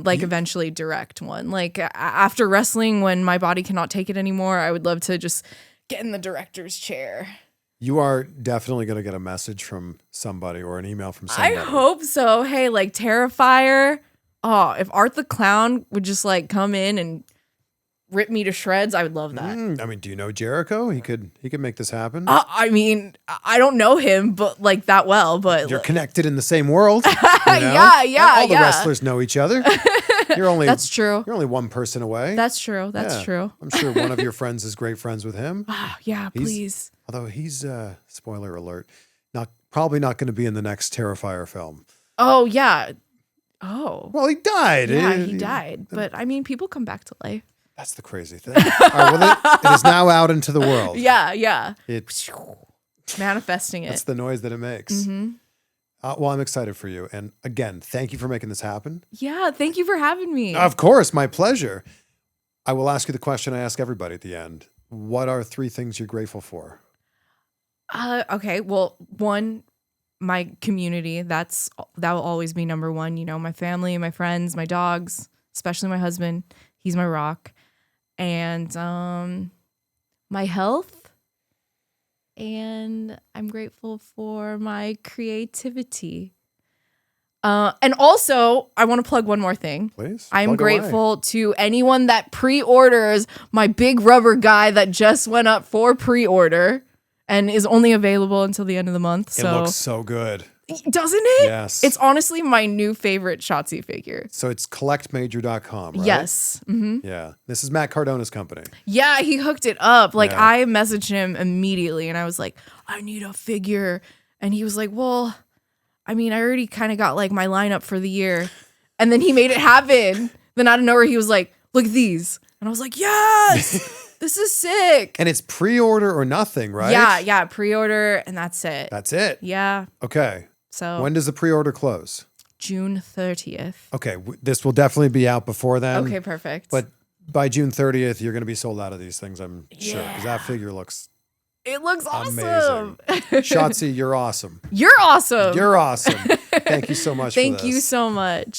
like eventually direct one. Like after wrestling, when my body cannot take it anymore, I would love to just get in the director's chair. You are definitely going to get a message from somebody or an email from somebody. I hope so. Hey, like Terrifier. Oh, if Art the Clown would just like come in and rip me to shreds, I would love that. I mean, do you know Jericho? He could make this happen. I mean, I don't know him, but like that well. But you're connected in the same world. You know? Yeah. All the wrestlers know each other. That's true. You're only one person away. That's true. That's true. I'm sure one of your friends is great friends with him. Yeah, please. Although he's spoiler alert, probably not going to be in the next Terrifier film. Oh yeah. Oh. Well, he died. Yeah, he died. But I mean, people come back to life. That's the crazy thing. All right, well, it is now out into the world. Yeah. It's manifesting it. That's the noise that it makes. Well, I'm excited for you. And again, thank you for making this happen. Yeah, thank you for having me. Of course, my pleasure. I will ask you the question I ask everybody at the end. What are 3 things you're grateful for? Okay, well, one, my community. That will always be number one. You know, my family, my friends, my dogs, especially my husband. He's my rock. And my health, and I'm grateful for my creativity. And also, I want to plug one more thing. Please. I'm grateful to anyone that pre-orders my big rubber guy that just went up for pre-order and is only available until the end of the month. So it looks so good. Doesn't it? Yes. It's honestly my new favorite Shotzi figure. So it's collectmajor.com, right? Yes. Mm-hmm. Yeah. This is Matt Cardona's company. Yeah, he hooked it up. Like, I messaged him immediately and I was like, I need a figure. And he was like, well, I mean, I already kind of got like my lineup for the year. And then he made it happen. Then out of nowhere, he was like, look at these. And I was like, yes. This is sick. And it's pre-order or nothing, right? Yeah. Pre-order and that's it. That's it? Yeah. Okay. So when does the pre-order close? June 30th. Okay. This will definitely be out before then. Okay, perfect. But by June 30th, you're going to be sold out of these things, I'm sure. Because that figure looks awesome. Amazing. Shotzi, you're awesome. You're awesome. You're awesome. Thank you so much for this. Thank you so much.